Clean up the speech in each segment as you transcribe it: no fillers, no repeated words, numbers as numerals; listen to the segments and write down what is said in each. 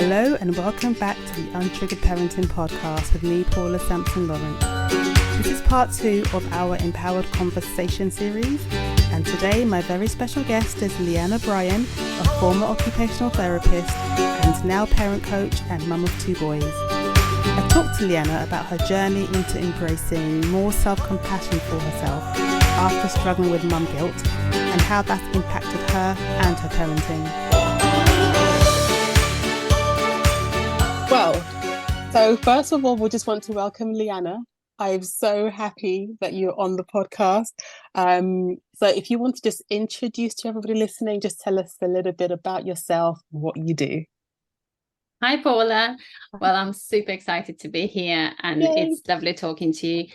Hello and welcome back to the Untriggered Parenting Podcast with me, Paula Sampson-Lawrence. This is part 2 of our Empowered Conversation series, and today my very special guest is Liana Bryan, a former occupational therapist and now parent coach and mum of 2 boys. I talked to Liana about her journey into embracing more self-compassion for herself after struggling with mum guilt and how that's impacted her and her parenting. Well, so first of all, we just want to welcome Liana. I'm so happy that you're on the podcast. So if you want to just introduce to everybody listening, just tell us a little bit about yourself, what you do. Hi, Paula. Well, I'm super excited to be here and Yay. It's lovely talking to you.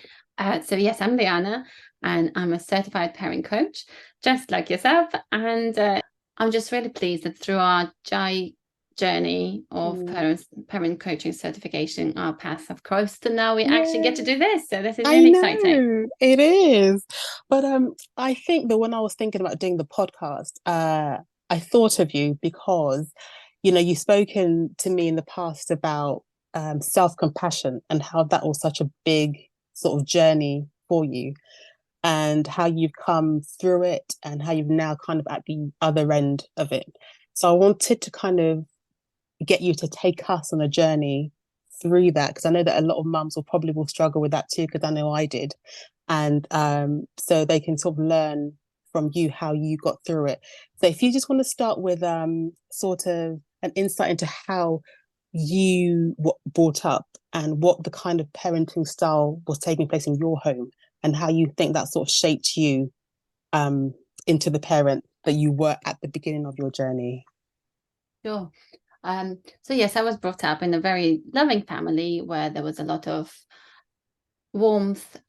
So yes, I'm Liana and I'm a certified parent coach, just like yourself. And I'm just really pleased that through our journey of parent coaching certification, our paths have crossed and now we actually get to do this. So this is really exciting. It is. But I think that when I was thinking about doing the podcast, I thought of you because, you know, you've spoken to me in the past about self-compassion and how that was such a big sort of journey for you and how you've come through it and how you've now kind of at the other end of it. So I wanted to kind of get you to take us on a journey through that, because I know that a lot of mums will struggle with that too, because I know I did. And so they can sort of learn from you how you got through it. So if you just want to start with sort of an insight into how you were brought up and what the kind of parenting style was taking place in your home and how you think that sort of shaped you into the parent that you were at the beginning of your journey. Sure. So yes, I was brought up in a very loving family where there was a lot of warmth,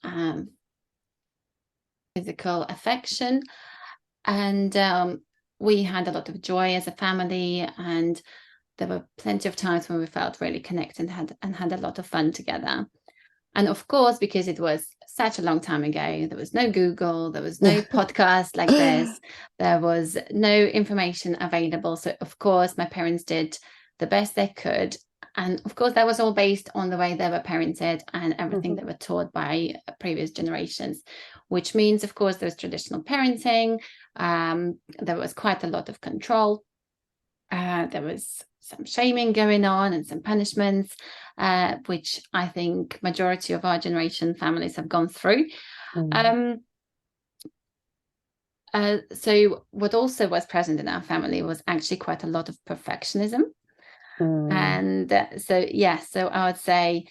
physical affection, and we had a lot of joy as a family, and there were plenty of times when we felt really connected and had a lot of fun together. And of course, because it was such a long time ago, there was no Google, there was no podcast like this, there was no information available. So of course, my parents did the best they could. And of course, that was all based on the way they were parented and everything they were taught by previous generations, which means, of course, there was traditional parenting. There was quite a lot of control. There was some shaming going on and some punishments, which I think majority of our generation families have gone through. So what also was present in our family was actually quite a lot of perfectionism. And so I would say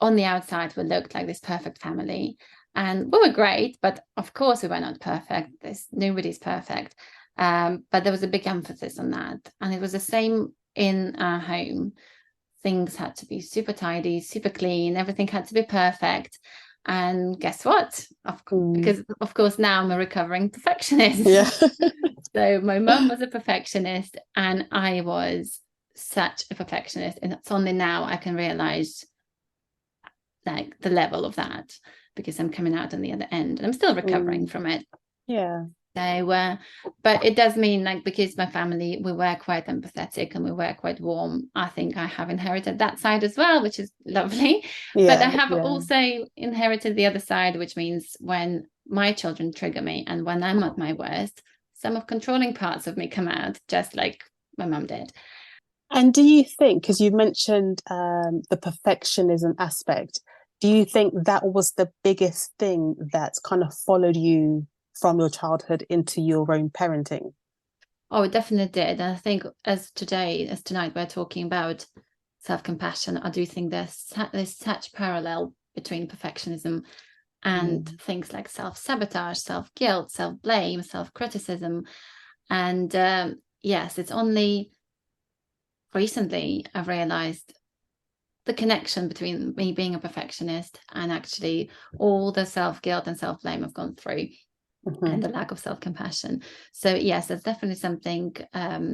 on the outside, we looked like this perfect family and we were great, but of course we were not perfect. Nobody's perfect. But there was a big emphasis on that. And it was the same in our home. Things had to be super tidy, super clean. Everything had to be perfect. And guess what? Because, of course, now I'm a recovering perfectionist. Yeah. So my mum was a perfectionist and I was such a perfectionist. And it's only now I can realize like the level of that, because I'm coming out on the other end and I'm still recovering from it. Yeah. So, but it does mean, like, because my family, we were quite empathetic and we were quite warm, I think I have inherited that side as well, which is lovely. But I have also inherited the other side, which means when my children trigger me and when I'm at my worst, some of controlling parts of me come out, just like my mum did. And do you think, because you mentioned the perfectionism aspect, do you think that was the biggest thing that kind of followed you from your childhood into your own parenting? Oh, it definitely did. And I think as tonight we're talking about self-compassion, I do think there's such parallel between perfectionism and things like self-sabotage, self-guilt, self-blame, self-criticism. And yes, it's only recently I've realized the connection between me being a perfectionist and actually all the self-guilt and self-blame I've gone through. And the lack of self-compassion. So yes, that's definitely something I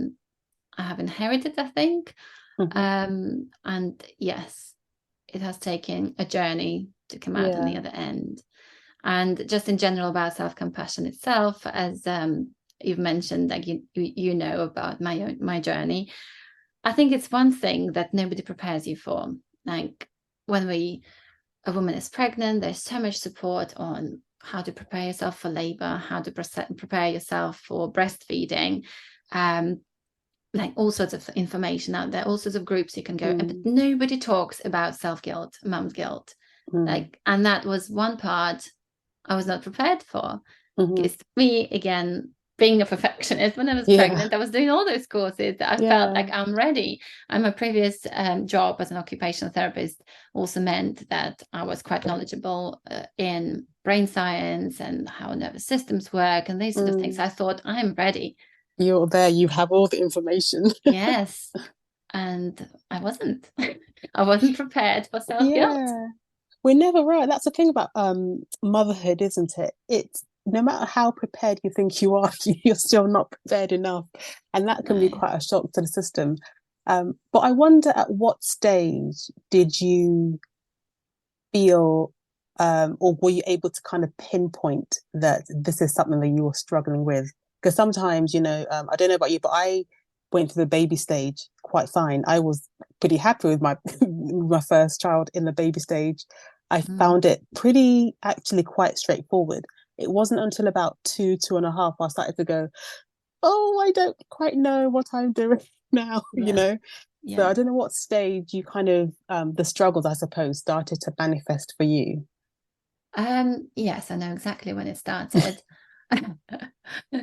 have inherited, I think. And yes, it has taken a journey to come out on the other end. And just in general about self-compassion itself, as you've mentioned, like you know about my journey. I think it's one thing that nobody prepares you for. Like when a woman is pregnant, there's so much support on how to prepare yourself for labor, how to prepare yourself for breastfeeding, um, like all sorts of information out there, all sorts of groups you can go, but nobody talks about self-guilt, mum's guilt. Like, and that was one part I was not prepared for. Because me, again, being a perfectionist, when I was Yeah. pregnant, I was doing all those courses that I felt Yeah. like I'm ready. And my previous job as an occupational therapist also meant that I was quite knowledgeable in brain science and how nervous systems work and these sort of things. I thought, I'm ready. You're there, you have all the information. Yes. And I wasn't. I wasn't prepared for self-guilt. Yeah. We're never right. That's the thing about motherhood, isn't it? It's no matter how prepared you think you are, you're still not prepared enough. And that can be No. quite a shock to the system. But I wonder, at what stage did you feel or were you able to kind of pinpoint that this is something that you were struggling with? Because sometimes, I don't know about you, but I went through the baby stage quite fine. I was pretty happy with my my first child in the baby stage. I found it pretty actually quite straightforward. It wasn't until about two and a half I started to go, oh, I don't quite know what I'm doing now, Yeah. So Yeah. I don't know what stage you kind of the struggles, I suppose, started to manifest for you. Yes, I know exactly when it started.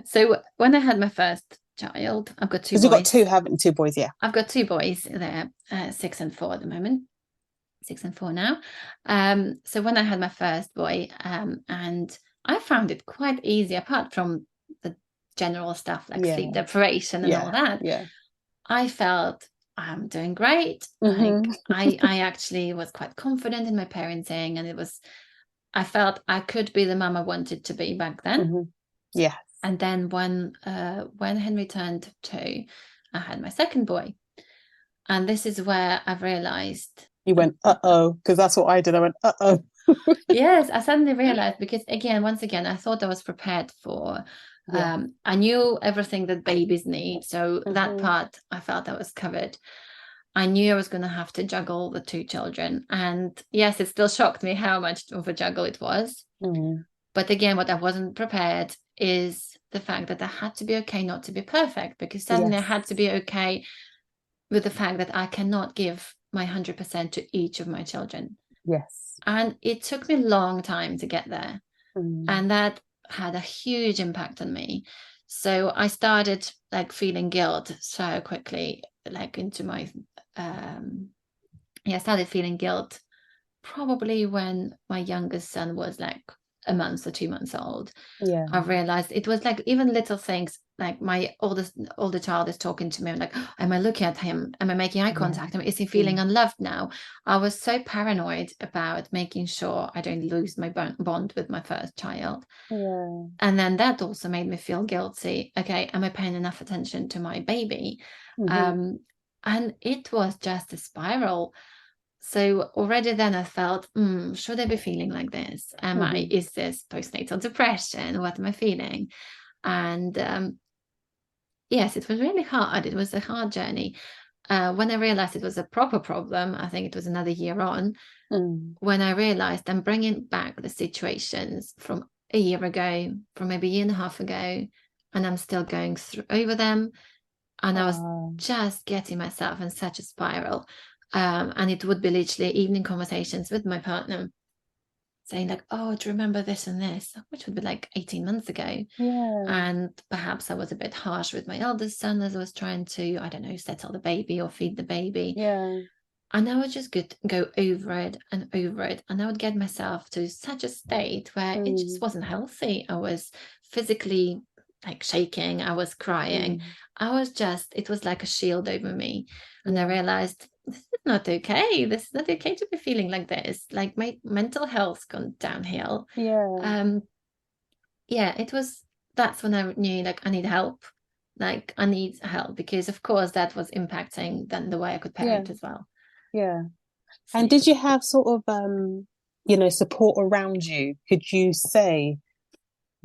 So when I had my first child, I've got two Because you've got two, boys. haven't you? Two boys, yeah. I've got two boys. They're 6 and 4 at the moment. 6 and 4 now. So when I had my first boy, and I found it quite easy, apart from the general stuff like sleep Yeah, deprivation and all yeah, that. yeah. I felt I'm doing great. Mm-hmm. Like I actually was quite confident in my parenting, and I felt I could be the mum I wanted to be back then. Mm-hmm. Yeah. And then when Henry turned 2, I had my second boy. And this is where I've realized, You went, uh-oh, because that's what I did. I went, uh-oh. yes, I suddenly realized because again, once again, I thought I was prepared for. Yeah. I knew everything that babies need. So that Mm-hmm. part I felt I was covered. I knew I was going to have to juggle the two children. And yes, it still shocked me how much of a juggle it was. Mm-hmm. But again, what I wasn't prepared is the fact that I had to be okay not to be perfect, because suddenly I Yes. had to be okay with the fact that I cannot give my 100% to each of my children. Yes. And it took me a long time to get there. Mm. And that had a huge impact on me. So I started like feeling guilt so quickly, like into my, I started feeling guilt probably when my youngest son was like a month or 2 months old. Yeah. I realized it was like even little things, like my older child is talking to me. I'm like, am I looking at him? Am I making eye Yeah. contact? Is he feeling Mm. unloved now? I was so paranoid about making sure I don't lose my bond with my first child. Yeah. And then that also made me feel guilty. Okay, am I paying enough attention to my baby? Mm-hmm. Um, and it was just a spiral. So already then I felt, should I be feeling like this? Mm-hmm. Is this postnatal depression? What am I feeling? And yes, it was really hard. It was a hard journey. When I realized it was a proper problem, I think it was another year on, Mm. when I realized I'm bringing back the situations from a year ago, from maybe a year and a half ago, and I'm still going through over them. And I was just getting myself in such a spiral. And it would be literally evening conversations with my partner saying like, oh, do you remember this and this, which would be like 18 months ago. Yeah. And perhaps I was a bit harsh with my eldest son as I was trying to, I don't know, settle the baby or feed the baby. Yeah. And I would just go over it and over it. And I would get myself to such a state where it just Mm. wasn't healthy. I was physically like shaking. I was crying. Mm. It was like a shield over me. And I Yeah. realized this is not okay. This is not okay to be feeling like this. Like my mental health's gone downhill. Yeah. Um, yeah, that's when I knew like I need help. Like I need help because of course that was impacting then the way I could Yeah. parent as well. Yeah. So And yeah. did you have sort of support around you? Could you say,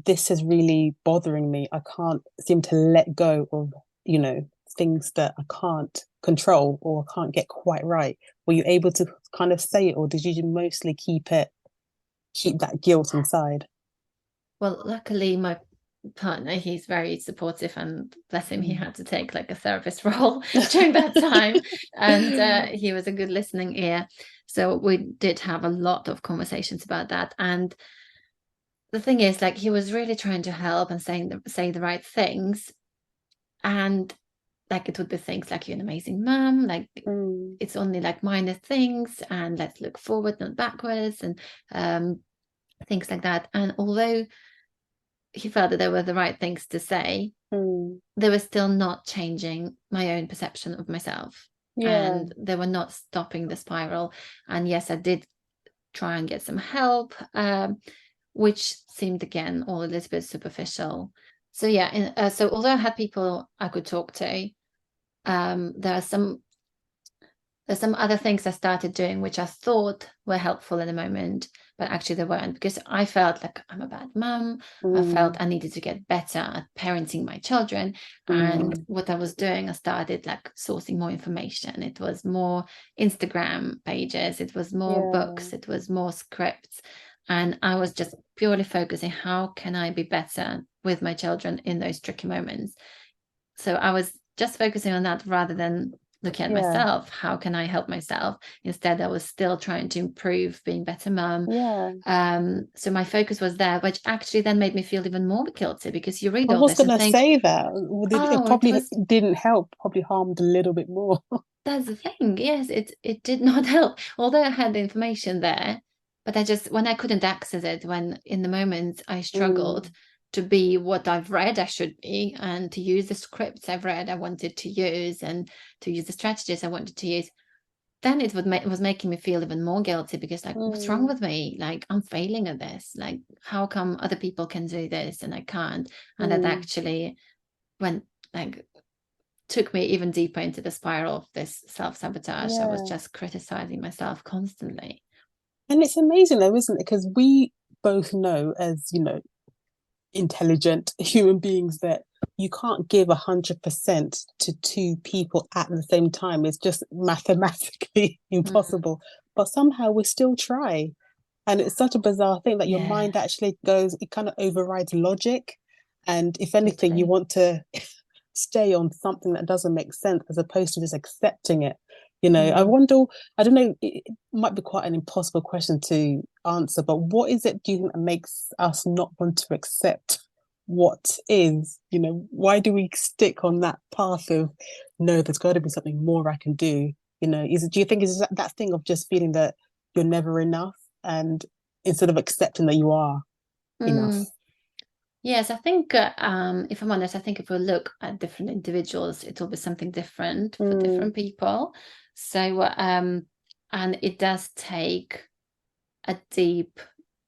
this is really bothering me. I can't seem to let go of, things that I can't control or can't get quite right? Were you able to kind of say it, or did you mostly keep that guilt inside? Well, luckily, my partner, he's very supportive, and bless him, he Mm. had to take like a therapist role during that time. And he was a good listening ear. So we did have a lot of conversations about that. And the thing is, like, he was really trying to help and say the right things. And like, it would be things like, you're an amazing mom, like, Mm. it's only like minor things, and let's look forward, not backwards, and things like that. And although he felt that they were the right things to say, Mm. they were still not changing my own perception of myself. Yeah. And they were not stopping the spiral. And yes, I did try and get some help, which seemed again all a little bit superficial. So yeah, so although I had people I could talk to, there are there's some other things I started doing which I thought were helpful in the moment, but actually they weren't, because I felt like I'm a bad mum. I felt Mm. I needed to get better at parenting my children. And Mm. what I was doing, I started like sourcing more information. It was more Instagram pages, it was more Yeah. books, it was more scripts. And I was just purely focusing, how can I be better with my children in those tricky moments? So I was just focusing on that rather than looking at Yeah. myself. How can I help myself? Instead, I was still trying to improve, being better mum. Yeah. So my focus was there, which actually then made me feel even more guilty, because you read I all was this and gonna think, say that. It oh, it probably was, didn't help, probably harmed a little bit more. that's the thing. Yes, it did not help. Although I had the information there, but I just, when I couldn't access it, when in the moment I struggled Mm. to be what I've read I should be, and to use the scripts I've read I wanted to use, and to use the strategies I wanted to use, then it was making me feel even more guilty, because like, what's wrong Mm. with me? Like, I'm failing at this. Like, how come other people can do this and I can't? And that Mm. actually went like, took me even deeper into the spiral of this self-sabotage. I was Yeah. just criticizing myself constantly. And it's amazing though, isn't it? Because we both know, as intelligent human beings, that you can't give 100% to two people at the same time. It's just mathematically Mm, impossible. But somehow we still try. And it's such a bizarre thing that your yeah, mind actually goes, it kind of overrides logic. And if anything, you totally. want to stay on something that doesn't make sense as opposed to just accepting it. I Mm. wonder, I don't know, it might be quite an impossible question to answer, but what is it do you think that makes us not want to accept what is? Why do we stick on that path of, no, there's got to be something more I can do? Do you think it's that thing of just feeling that you're never enough, and instead of accepting that you are enough? Mm. Yes, I think, if I'm honest, I think if we look at different individuals, it will be something different for Mm. different people. So, and it does take a deep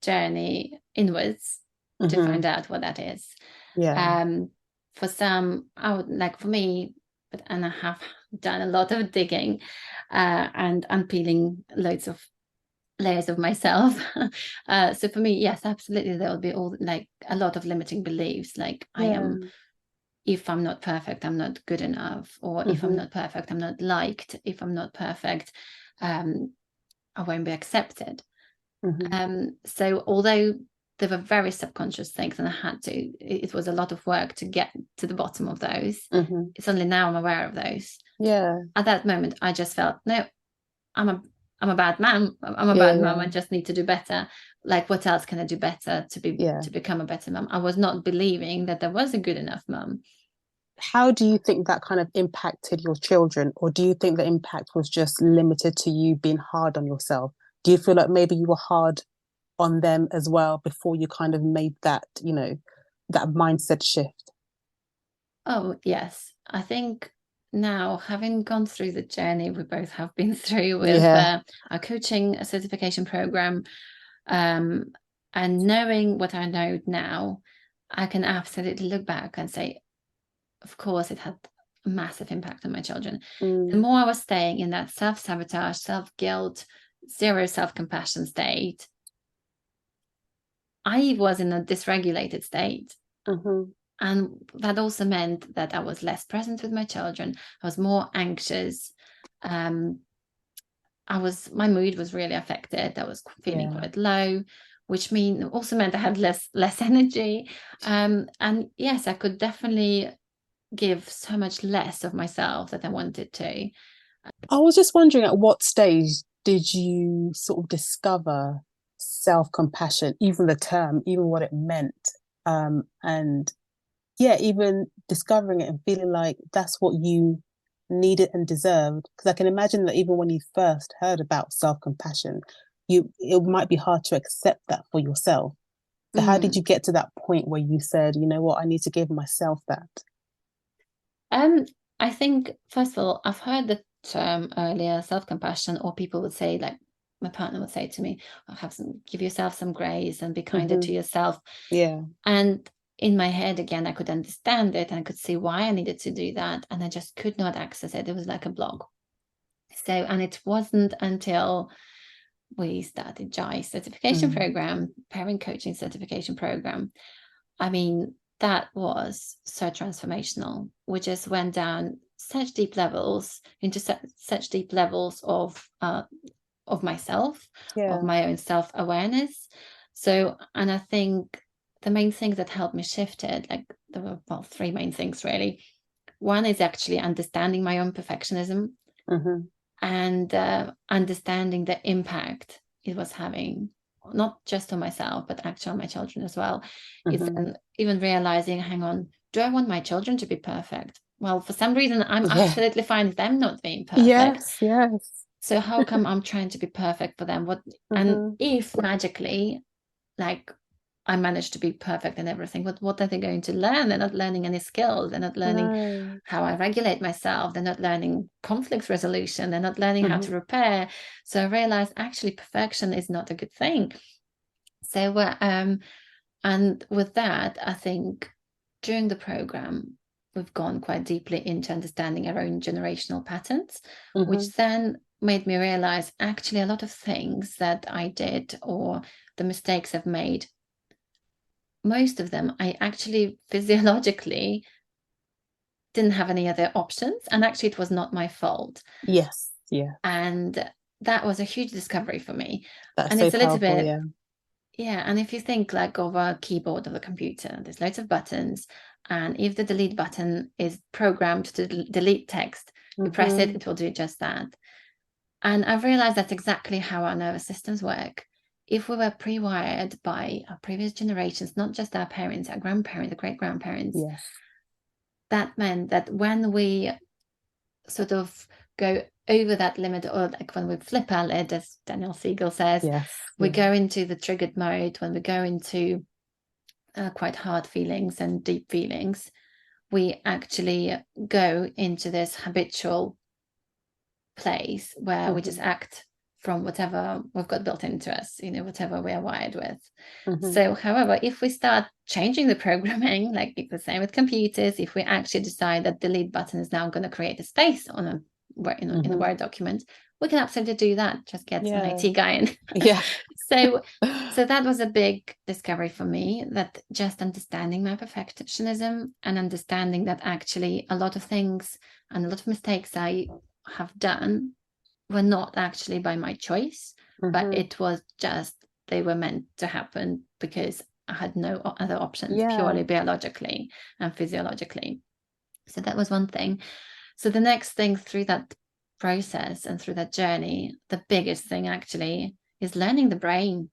journey inwards to Hmm. find out what that is. Yeah. Um, for some, I would like, for me, and I have done a lot of digging, and unpeeling loads of layers of myself. So for me, yes, absolutely, there will be all like a lot of limiting beliefs, like, I am, Yeah. if I'm not perfect, I'm not good enough, or if I'm Hmm. not perfect, I'm not liked, if I'm not perfect, I won't be accepted. Hmm. So although they were very subconscious things, and I had to, it was a lot of work to get to the bottom of those. Hmm. It's only now I'm aware of those. Yeah. At that moment, I just felt, no, I'm a I'm a bad mom. I'm a Yeah. bad mom. Yeah. I just need to do better. Like, what else can I do better Yeah. to become a better mom? I was not believing that there was a good enough mom. How do you think that kind of impacted your children? Or do you think the impact was just limited to you being hard on yourself? Do you feel like maybe you were hard on them as well before you kind of made that mindset shift? Oh yes, I think now, having gone through the journey we both have been through with Yeah. our coaching certification program, um, and knowing what I know now, I can absolutely look back and say, of course, it had a massive impact on my children. The Mm. more I was staying in that self-sabotage, self-guilt, zero self-compassion state, I was in a dysregulated state. Hmm. And that also meant that I was less present with my children. I was more anxious. Um, my mood was really affected. I was feeling Yeah. quite low, which also meant I had less energy. And yes, I could definitely give so much less of myself that I wanted to. I was just wondering, at what stage did you sort of discover self-compassion, even the term, even what it meant? And yeah, even discovering it and feeling like that's what you needed and deserved. Because I can imagine that even when you first heard about self-compassion, it might be hard to accept that for yourself. So how did Mm. you get to that point where you said, you know what, I need to give myself that? Um, I think first of all, I've heard the term earlier, self-compassion, or people would say, like my partner would say to me, oh, give yourself some grace and be kinder to Hmm. yourself. Yeah. And in my head, again, I could understand it and I could see why I needed to do that. And I just could not access it. It was like a block. So, and it wasn't until we started JAI certification Mm. program, parent coaching certification program. I mean, that was so transformational. We just went down such deep levels into such deep levels of myself, of Yeah. my own self-awareness. So, and I think the main thing that helped me shift it, like there were, well, three main things really. One is actually understanding my own perfectionism Hmm. and understanding the impact it was having, not just on myself, but actually on my children as well. It's Hmm. even realizing, hang on, do I want my children to be perfect? Well, for some reason, I'm Yeah. absolutely fine with them not being perfect. Yes, yes. So how come I'm trying to be perfect for them? What, and Hmm. if magically, like I managed to be perfect in everything, what are they going to learn? They're not learning any skills. They're not learning No. how I regulate myself. They're not learning conflict resolution. They're not learning how to Hmm. repair. So I realized actually perfection is not a good thing. So and with that, I think during the program, we've gone quite deeply into understanding our own generational patterns, Hmm. which then made me realize actually a lot of things that I did or the mistakes I've made, most of them I actually physiologically didn't have any other options. And actually, it was not my fault. Yes, yeah. And that was a huge discovery for me. That's And so it's a little powerful, bit, yeah. yeah. And if you think like of a keyboard of a computer, there's loads of buttons. And if the delete button is programmed to delete text, you press it, Hmm. it will do just that. And I've realized that's exactly how our nervous systems work. If we were pre-wired by our previous generations, not just our parents, our grandparents, our great grandparents, Yes. that meant that when we sort of go over that limit, or like when we flip our lid, as Daniel Siegel says, Yes. we Yeah. go into the triggered mode, when we go into quite hard feelings and deep feelings, we actually go into this habitual place where we just Hmm. act from whatever we've got built into us, whatever we are wired with. Hmm. So, however, if we start changing the programming, like the same with computers, if we actually decide that delete button is now going to create a space on in a Hmm. Word document, we can absolutely do that. Just get an Yeah. IT guy in. Yeah. So that was a big discovery for me, that just understanding my perfectionism and understanding that actually a lot of things and a lot of mistakes I have done were not actually by my choice, but Hmm. it was just they were meant to happen because I had no other options, Yeah. purely biologically and physiologically. So that was one thing. So the next thing through that process and through that journey, the biggest thing actually is learning the brain.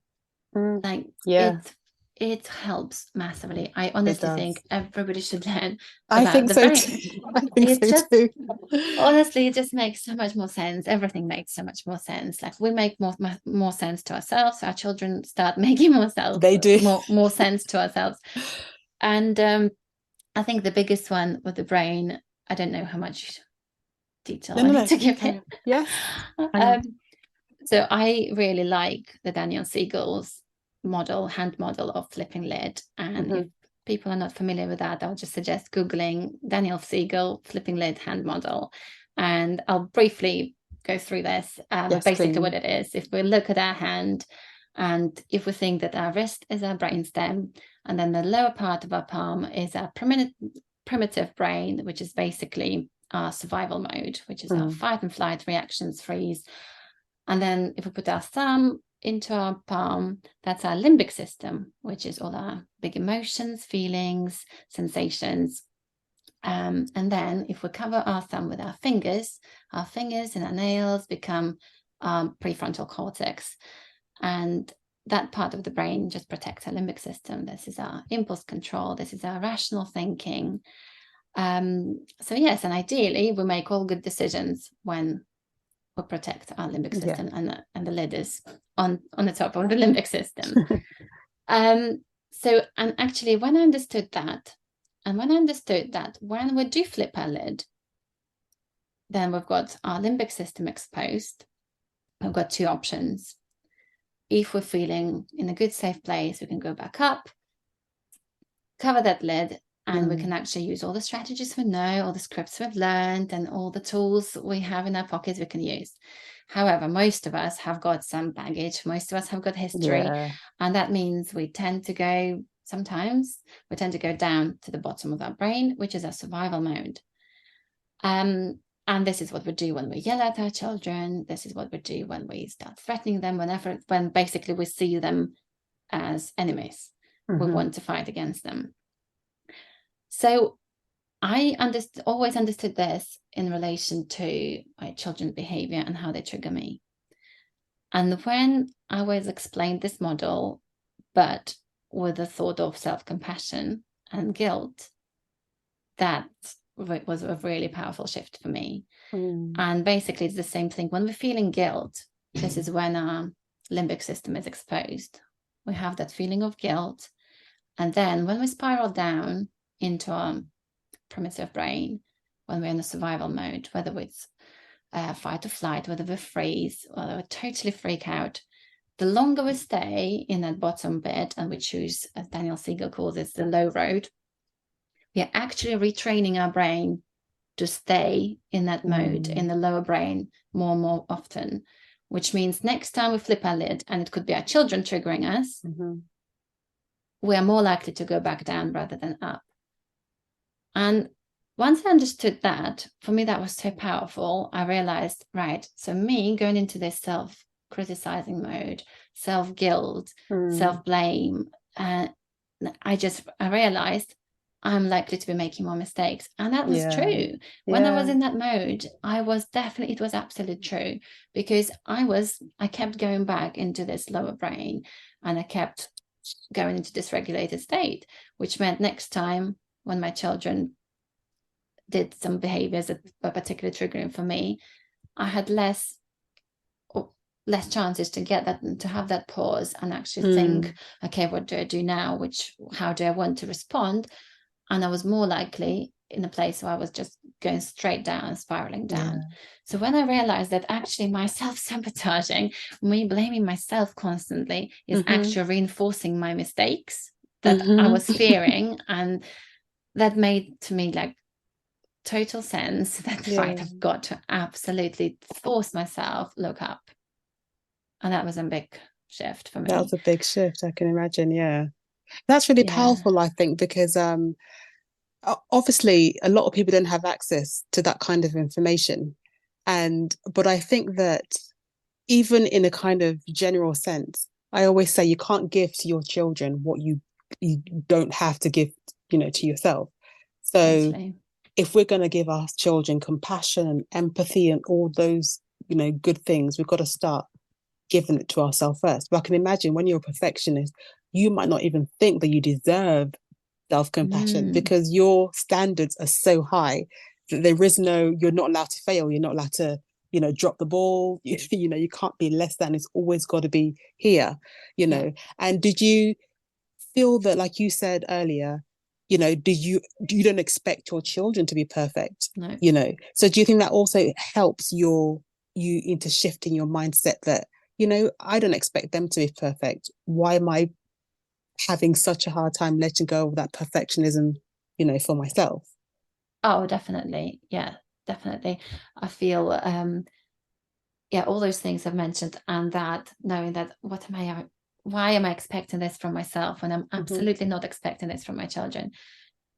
Mm. Like Yeah, it helps massively. I it honestly think does. everybody should learn I about think the so brain. too. I think It so just too. honestly, it just makes so much more sense. Everything makes so much more sense. Like we make more sense to ourselves. Our children start making They do. more sense to ourselves. And I think the biggest one with the brain, I don't know how much detail No, I no, need no. to give Carry it. on. Yes. Hang on. um, so I really like the Daniel Siegel's hand model of flipping lid. And if Hmm. people are not familiar with that, I'll just suggest Googling Daniel Siegel flipping lid hand model. And I'll briefly go through this. Yes, Basically, please. what it is, if we look at our hand, And if we think that our wrist is our brainstem, and then the lower part of our palm is our primitive brain, which is basically our survival mode, which is our fight and flight, reactions, freeze. And then if we put our thumb into our palm, that's our limbic system, which is all our big emotions, feelings, sensations. And then if we cover our thumb with our fingers and our nails become prefrontal cortex. And that part of the brain just protects our limbic system. This is our impulse control. This is our rational thinking. So yes, and ideally we make all good decisions when we protect our limbic system, and the lid is on the top of the limbic system. So, and actually when I understood that, when we do flip our lid, then we've got our limbic system exposed. We've got two options. If we're feeling in a good, safe place, we can go back up, cover that lid, and we can actually use all the strategies we know, all the scripts we've learned, and all the tools we have in our pockets we can use. However, most of us have got some baggage. Most of us have got history. And that means we tend to go down to the bottom of our brain, which is our survival mode. And this is what we do when we yell at our children. This is what we do when we start threatening them, when basically we see them as enemies. We want to fight against them. So I always understood this in relation to my children's behavior and how they trigger me. And when I was explained this model, but with the thought of self-compassion and guilt, that was a really powerful shift for me. And basically it's the same thing. When we're feeling guilt, this is when our limbic system is exposed. We have that feeling of guilt. And then when we spiral down into our primitive brain, when we're in a survival mode, whether it's fight or flight, whether we freeze, whether we totally freak out, the longer we stay in that bottom bit and we choose, as Daniel Siegel calls it, the low road, we are actually retraining our brain to stay in that mode, in the lower brain, more and more often, which means next time we flip our lid, and it could be our children triggering us, we are more likely to go back down rather than up. And once I understood that, for me, that was so powerful. I realized, right, so me going into this self-criticizing mode, self-guilt, self-blame, I realized I'm likely to be making more mistakes. And that was true. When I was in that mode, it was absolutely true, because I kept going back into this lower brain, and I kept going into dysregulated state, which meant next time when my children did some behaviors that were particularly triggering for me, I had less chances to have that pause and actually think, okay, what do I do now? How do I want to respond? And I was more likely in a place where I was just going straight down, spiraling down. So when I realized that actually my self-sabotaging, me blaming myself constantly, is actually reinforcing my mistakes that I was fearing, and that made to me like total sense that right, I've got to absolutely force myself look up. And that was a big shift for me. That was a big shift, I can imagine. That's really powerful, I think, because obviously a lot of people don't have access to that kind of information, but I think that even in a kind of general sense, I always say you can't give to your children what you don't have to give, to yourself. So Totally. If we're going to give our children compassion and empathy and all those, good things, we've got to start giving it to ourselves first. But I can imagine when you're a perfectionist, you might not even think that you deserve self-compassion because your standards are so high that you're not allowed to fail. You're not allowed to, drop the ball. You can't be less than. It's always got to be here, And did you feel that, like you said earlier, you don't expect your children to be perfect? No. So do you think that also helps you into shifting your mindset that, I don't expect them to be perfect. Why am I having such a hard time letting go of that perfectionism, for myself? Oh, definitely. Yeah, definitely. I feel all those things I've mentioned, and that knowing that what am I why am I expecting this from myself when I'm Hmm. absolutely not expecting this from my children?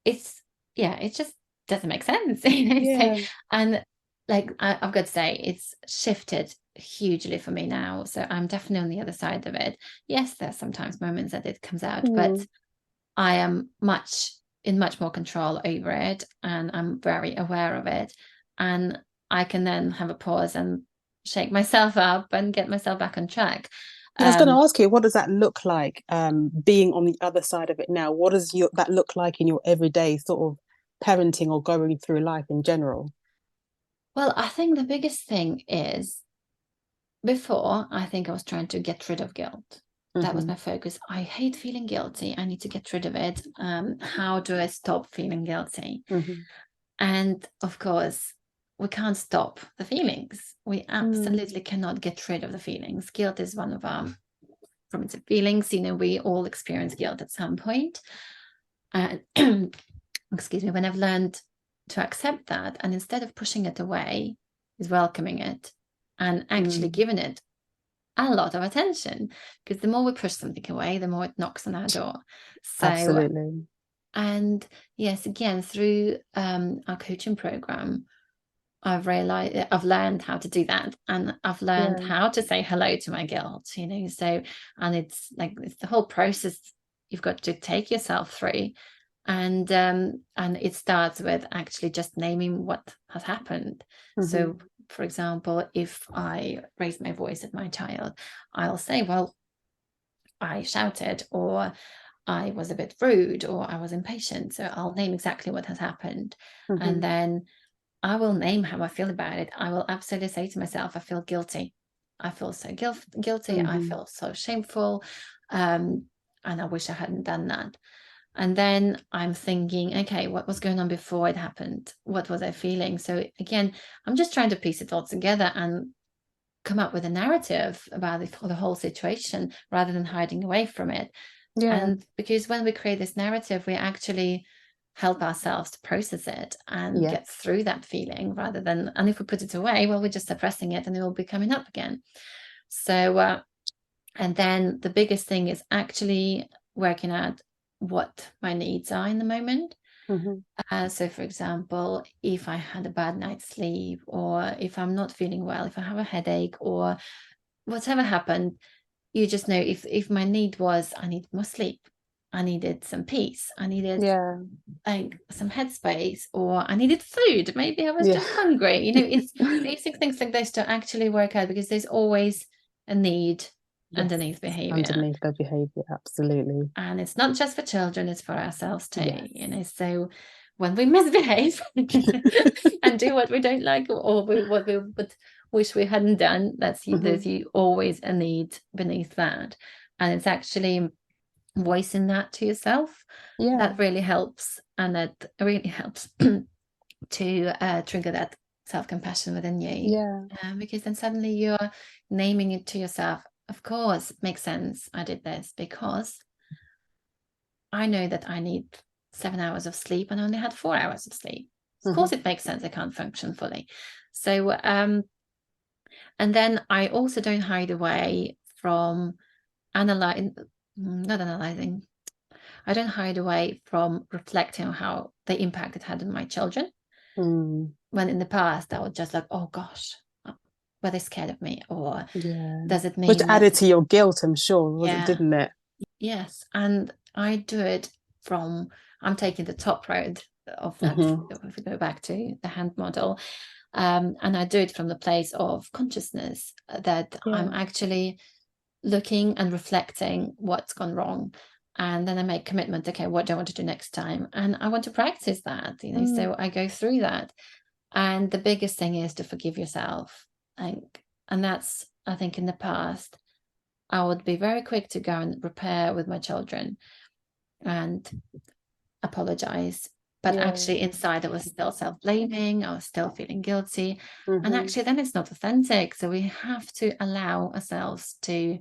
It's, yeah, it just doesn't make sense. You know, so, Yeah. and like I've got to say, it's shifted hugely for me now. So I'm definitely on the other side of it. Yes, there's sometimes moments that it comes out, but Mm. I am much more control over it, and I'm very aware of it. And I can then have a pause and shake myself up and get myself back on track. Yeah, I was going to Um, ask you, what does that look like, being on the other side of it now? What does that look like in your everyday sort of parenting or going through life in general? well, I think the biggest thing is, before, I think I was trying to get rid of guilt. That was Hmm. my focus. I hate feeling guilty. I need to get rid of it. How do I stop feeling guilty? Hmm. And of course, we can't stop the feelings. We Mm. absolutely cannot get rid of the feelings. Guilt is one of our primitive feelings. You know, we all experience guilt at some point. And excuse me, when I've learned to accept that, and instead of pushing it away, is welcoming it and actually Mm. giving it a lot of attention, because the more we push something away, the more it knocks on our door. So, Absolutely. and yes, again, through our coaching program, I've realized, I've learned how to do that, and I've learned Yeah. how to say hello to my guilt, you know. So, and it's like, it's the whole process you've got to take yourself through. And it starts with actually just naming what has happened. Hmm. So, for example, if I raise my voice at my child, I'll say, well, I shouted, or I was a bit rude, or I was impatient. So I'll name exactly what has happened. And Hmm. then I will name how I feel about it. I will absolutely say to myself, I feel guilty. I feel so guilty. I Hmm. feel so shameful. Um, and I wish I hadn't done that. And then I'm thinking, okay, what was going on before it happened? What was I feeling? So again, I'm just trying to piece it all together and come up with a narrative about the whole situation rather than hiding away from it. Yeah. And because when we create this narrative, we actually help ourselves to process it and get Yes. through that feeling, rather than, and if we put it away, well, we're just suppressing it and it will be coming up again. So, and then the biggest thing is actually working out what my needs are in the moment. Hmm. So, for example, if I had a bad night's sleep, or if I'm not feeling well, if I have a headache, or whatever happened, you just know, if my need was, I need more sleep, I needed some peace, I needed Yeah. like some headspace, or I needed food, maybe I was Yeah. just hungry. You know, it's basic things like this to actually work out, because there's always a need Yes. underneath behavior. Underneath their behavior. Absolutely. And it's not just for children, it's for ourselves too, Yes. you know. So when we misbehave and do what we don't like, or what we would wish we hadn't done, Hmm. there's always a need beneath that. And it's actually voicing that to yourself Yeah. that really helps, and that really helps to trigger that self-compassion within you. Yeah. Because then suddenly you're naming it to yourself. Of course, it makes sense. I did this because I know that I need 7 hours of sleep and I only had 4 hours of sleep. Of course, Hmm. it makes sense. I can't function fully. So, and then I also don't hide away from analyzing, not analyzing. I don't hide away from reflecting on how the impact it had on my children. Mm. When in the past, I was just like, oh gosh, were they scared of me? Or Yeah. does it Which mean that, added to your guilt, I'm sure, was it, yeah, didn't it? yes. And I do it from, I'm taking the top road of that, Hmm. if we go back to the hand model. And I do it from the place of consciousness, that I'm Yeah. actually looking and reflecting what's gone wrong. And then I make commitment, okay, what do I want to do next time? And I want to practice that, you know, Mm. so I go through that. And the biggest thing is to forgive yourself. And that's, I think in the past, I would be very quick to go and repair with my children and apologize. But Yeah. actually, inside, I was still self blaming, I was still feeling guilty. And Hmm. actually, then it's not authentic. So we have to allow ourselves to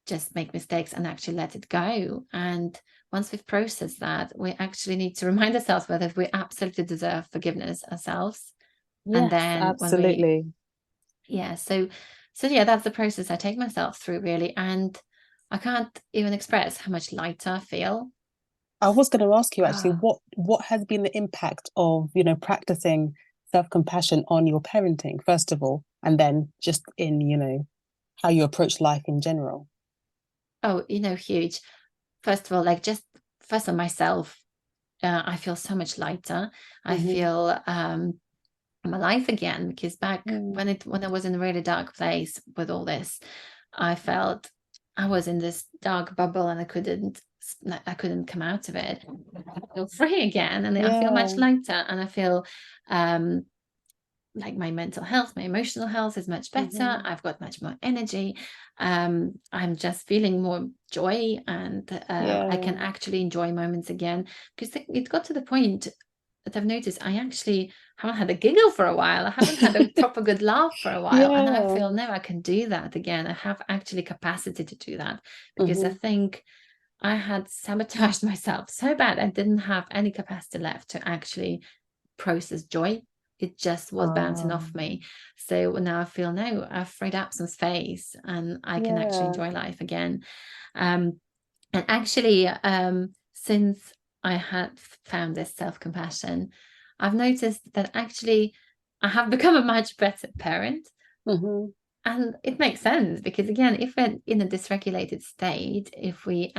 just make mistakes and actually let it go. And once we've processed that, we actually need to remind ourselves whether we absolutely deserve forgiveness ourselves. And Yes, then when we, absolutely. yeah, so yeah, that's the process I take myself through, really. And I can't even express how much lighter I feel. I was going to ask you actually, Ah, what has been the impact of, practicing self-compassion on your parenting, first of all, and then just in, how you approach life in general? oh, huge. First of all, like just first on myself, I feel so much lighter. I Mm-hmm. feel I'm alive again, because back Mm. when I was in a really dark place with all this, I felt I was in this dark bubble and I couldn't come out of it. I feel free again, and I feel much Yeah. lighter, and I feel um like my mental health, my emotional health is much better. Mm-hmm. I've got much more energy. I'm just feeling more joy, and I Yeah. can actually enjoy moments again, because it got to the point that I've noticed I actually haven't had a giggle for a while. I haven't had a proper good laugh for a while. And I Yeah. feel now I can do that again. I have actually capacity to do that, because I Mm-hmm. think I had sabotaged myself so bad. I didn't have any capacity left to actually process joy. It just was bouncing off Um, me. So now I feel, no, I've freed up some space and I can actually yeah. enjoy life again. Um, and actually, since I had found this self-compassion, I've noticed that actually I have become a much better parent. Mm-hmm. And it makes sense, because again, if we're in a dysregulated state, if we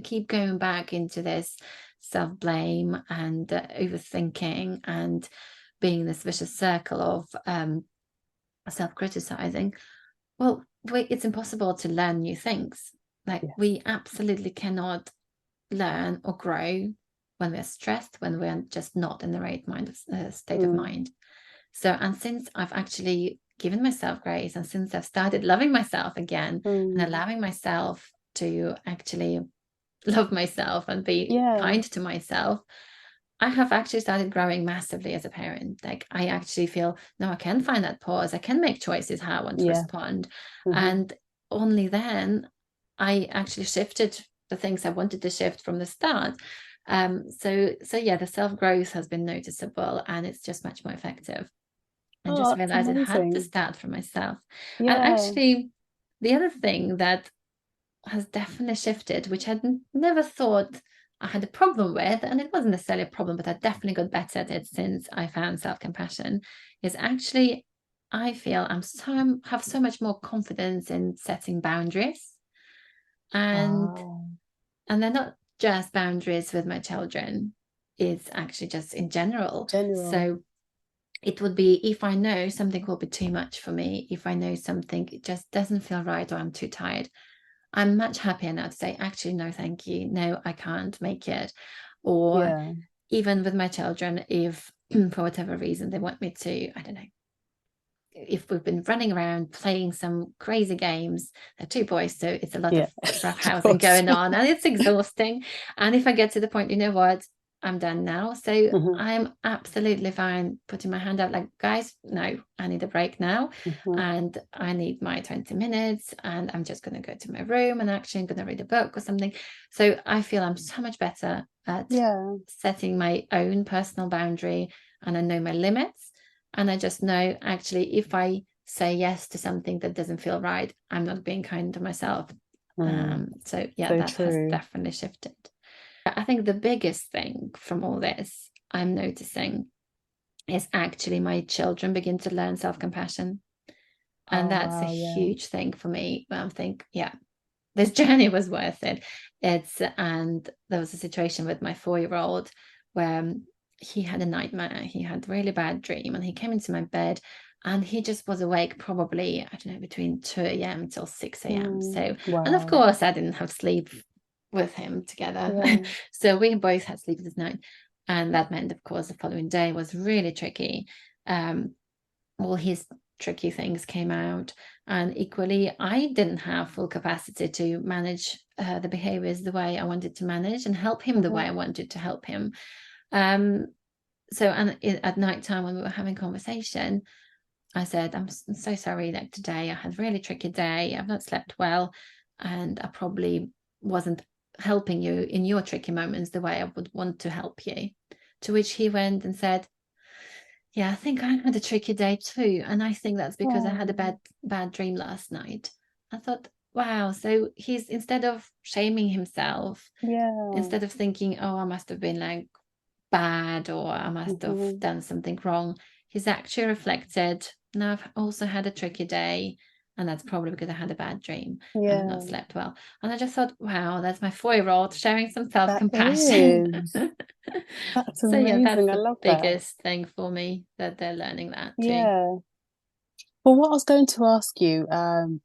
keep going back into this self-blame and overthinking and being in this vicious circle of self-criticizing, well, it's impossible to learn new things. Like, Yes. we absolutely cannot learn or grow when we're stressed, when we're just not in the right state of Mm. mind. So, and since I've actually given myself grace, and since I've started loving myself again and Mm. allowing myself to actually love myself and be Yeah. kind to myself, I have actually started growing massively as a parent. Like, I actually feel, no, I can find that pause. I can make choices how I want to Yeah. respond. Mm-hmm. And only then I actually shifted the things I wanted to shift from the start. So yeah, the self growth has been noticeable, and it's just much more effective. I Oh, just that's realized it had to amazing. start for myself. And Yeah. actually, the other thing that has definitely shifted, which I'd never thought I had a problem with, and it wasn't necessarily a problem, but I definitely got better at it since I found self-compassion, is actually I feel have so much more confidence in setting boundaries. And Wow. they're not just boundaries with my children, it's actually just in general. General. So it would be, if I know something will be too much for me, if I know something just doesn't feel right, or I'm too tired, I'm much happier now to say, actually, no, thank you. No, I can't make it. Or Yeah. even with my children, if for whatever reason they want me to, I don't know, if we've been running around playing some crazy games, they're two boys, so it's a lot Yeah. of rough Of housing course. going on, and it's exhausting. And if I get to the point, you know what, I'm done now. So Mm-hmm. I'm absolutely fine putting my hand up, like, guys, no, I need a break now. Mm-hmm. And I need my 20 minutes, and I'm just going to go to my room and actually I'm going to read a book or something. So I feel I'm so much better at Yeah. setting my own personal boundary, and I know my limits. And I just know, actually, if I say yes to something that doesn't feel right, I'm not being kind to myself. Mm. So yeah, So that has true. definitely shifted. I think the biggest thing from all this I'm noticing is actually my children begin to learn self-compassion. And Oh, that's a wow. Yeah. huge thing for me, where I think, yeah, this journey was worth it. And there was a situation with my 4-year-old where he had a nightmare. He had a really bad dream, and he came into my bed, and he just was awake probably, I don't know, between 2 a.m. till 6 a.m. Mm. So, and of Wow. course, I didn't have sleep with him together. Yeah. So we both had sleepless night. And that meant, of course, the following day was really tricky. Um, all his tricky things came out, and equally I didn't have full capacity to manage the behaviors the way I wanted to manage, and help him the way Mm-hmm. I wanted to help him. Um so and at night time, when we were having conversation, I said, I'm so sorry, like, today I had a really tricky day, I've not slept well, and I probably wasn't helping you in your tricky moments the way I would want to help you. To which he went and said, yeah, I think I had a tricky day too. And I think that's because I had a Oh. bad dream last night. I thought, wow, so he's, instead of shaming himself, Yeah. instead of thinking, oh, I must have been like bad, or I must have Hmm. done something wrong, he's actually reflected, no, I've also had a tricky day, and that's probably because I had a bad dream and I've not Yeah. slept well. And I just thought, wow, that's my 4-year-old sharing some That self-compassion. is. That's So yeah, that's amazing. I the love that. biggest thing for me, that they're learning that too. Yeah. Well, what I was going to ask you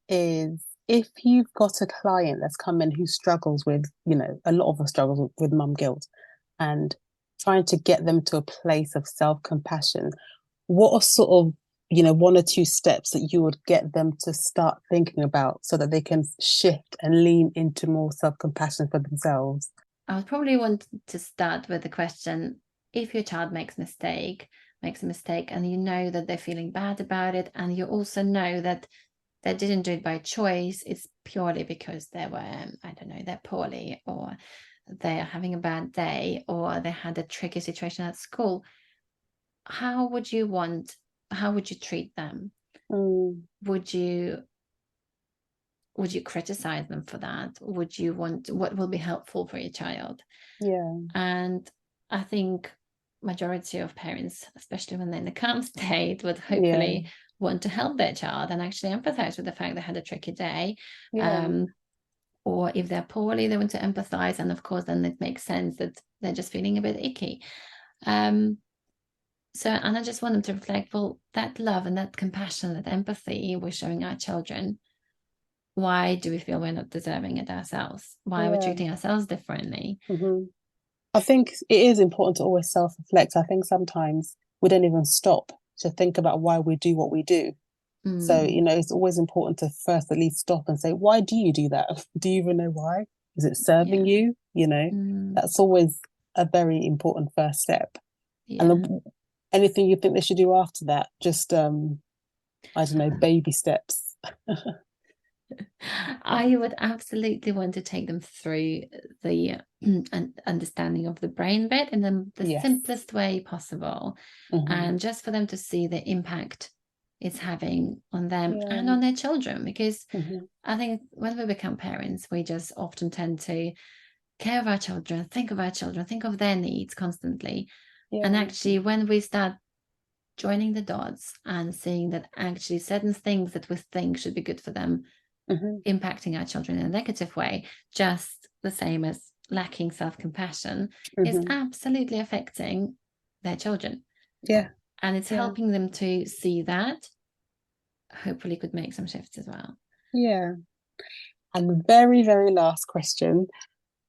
is if you've got a client that's come in who struggles with, a lot of us struggles with mum guilt and trying to get them to a place of self-compassion, what are sort of, one or two steps that you would get them to start thinking about so that they can shift and lean into more self-compassion for themselves? I would probably want to start with the question, if your child makes a mistake, and you know that they're feeling bad about it, and you also know that they didn't do it by choice, it's purely because they were, I don't know, they're poorly, or they're having a bad day, or they had a tricky situation at school. How would you treat them? Mm, Would you criticize them for that? Would you want, what will be helpful for your child? yeah, And I think majority of parents, especially when they're in the calm state, would yeah, hopefully want to help their child and actually empathize with the fact they had a tricky day. yeah. Um, or if they're poorly, they want to empathize. And of course, then it makes sense that they're just feeling a bit icky. Um, and I just want them to reflect, well, that love and that compassion, that empathy we're showing our children, why do we feel we're not deserving it ourselves? Why are we Yeah. treating ourselves differently? Hmm. I think it is important to always self-reflect. I think sometimes we don't even stop to think about why we do what we do. So, Mm, it's always important to first at least stop and say, why do you do that? Do you even know why? Is it serving yeah. you? Mm, That's always a very important first step. And yeah. anything you think they should do after that, just I don't know, baby steps. I would absolutely want to take them through the understanding of the brain bit in the Yes. simplest way possible, Hmm. and just for them to see the impact it's having on them and Yeah. on their children. Because Hmm. I think when we become parents, we just often tend to care of our children, think of their needs constantly. And Yeah. actually, when we start joining the dots and seeing that actually certain things that we think should be good for them Hmm. impacting our children in a negative way, just the same as lacking self-compassion, is Hmm. absolutely affecting their children. Yeah. And it's Yeah. helping them to see that, hopefully could make some shifts as well. Yeah. And the very, very last question.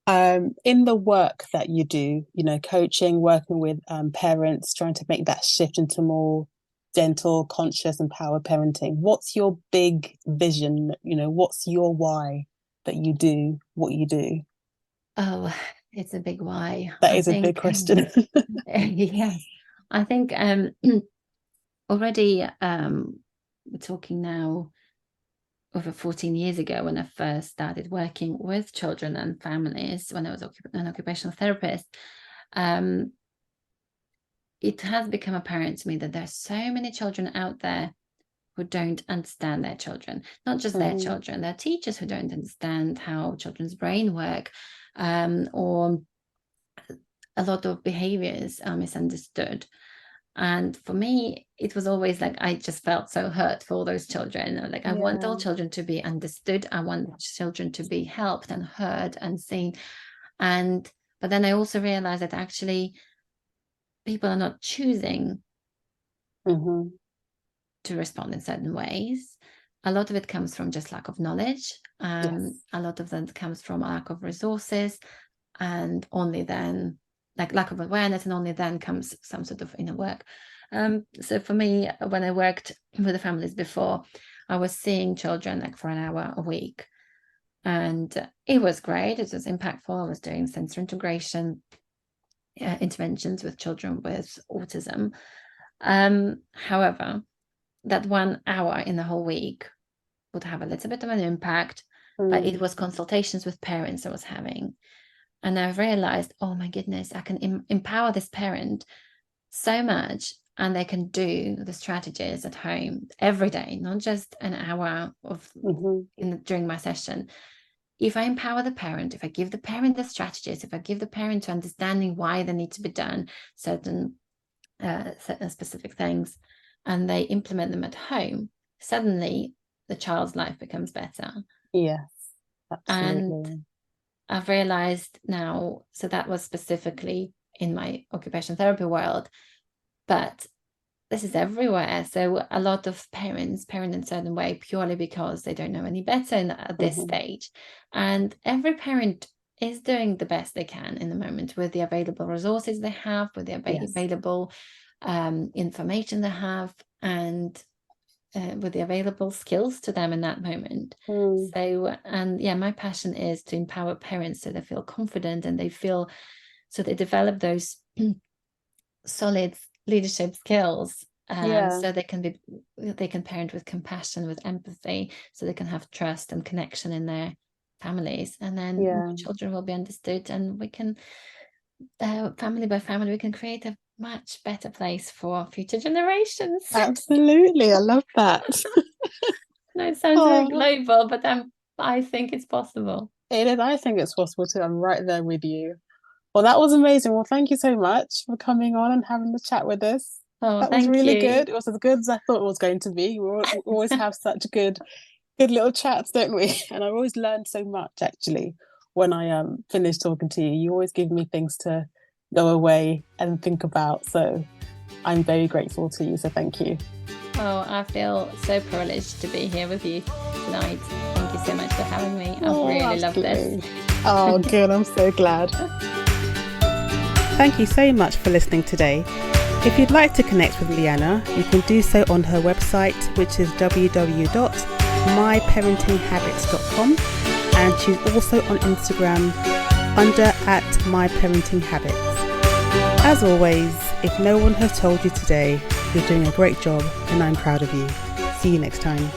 In the work that you do, coaching, working with parents, trying to make that shift into more gentle, conscious, empowered parenting, what's your big vision? What's your why that you do what you do? Oh, it's a big why. That I is a big think, question. yes, I think already we're talking now over 14 years ago when I first started working with children and families when I was an occupational therapist. Um, it has become apparent to me that there are so many children out there who don't understand their children, not just their Hmm. children, there are teachers who don't understand how children's brain work, or a lot of behaviors are misunderstood. And for me, it was always like I just felt so hurt for all those children. Like I want all Yeah. children to be understood. I want children to be helped and heard and seen. And but then I also realized that actually people are not choosing Hmm. to respond in certain ways. A lot of it comes from just lack of knowledge. Yes. A lot of that comes from a lack of resources, and only then, like lack of awareness, and only then comes some sort of inner work. So for me, when I worked with the families before, I was seeing children like for an hour a week, and it was great. It was impactful. I was doing sensory integration interventions with children with autism. However, that 1 hour in the whole week would have a little bit of an impact, but it Mm. was consultations with parents I was having. And I've realized, oh my goodness, I can empower this parent so much and they can do the strategies at home every day, not just an hour of during my session. If I empower the parent, if I give the parent the strategies, if I give the parent to understanding why they need to be done, certain specific things, and they implement them at home, suddenly the child's life becomes better. Yes, And absolutely. I've realized now, so that was specifically in my occupational therapy world, but this is everywhere. So a lot of parents parent in a certain way purely because they don't know any better at this stage. And every parent is doing the best they can in the moment with the available resources they have, with the available information they have, and with the available skills to them in that moment. So, and yeah, my passion is to empower parents so they feel confident and so they develop those solid leadership skills, so they can parent with compassion, with empathy, so they can have trust and connection in their families, and then children will be understood, and we can family by family we can create a much better place for future generations. Absolutely, I love that. No, it sounds very global, but I think it's possible. It is. I think it's possible too. I'm right there with you. Well, that was amazing. Well, thank you so much for coming on and having the chat with us. Oh, That was thank really you. good. It was as good as I thought it was going to be. We always have such good little chats, don't we? And I've always learned so much actually when I finish talking to you. You always give me things to go away and think about. So I'm very grateful to you. So thank you. Oh, I feel so privileged to be here with you tonight. Thank you so much for having me. I've really loved this. Oh, good. I'm so glad. Thank you so much for listening today. If you'd like to connect with Liana, you can do so on her website, which is www.myparentinghabits.com, and she's also on Instagram under @myparentinghabits. As always, if no one has told you today, you're doing a great job and I'm proud of you. See you next time.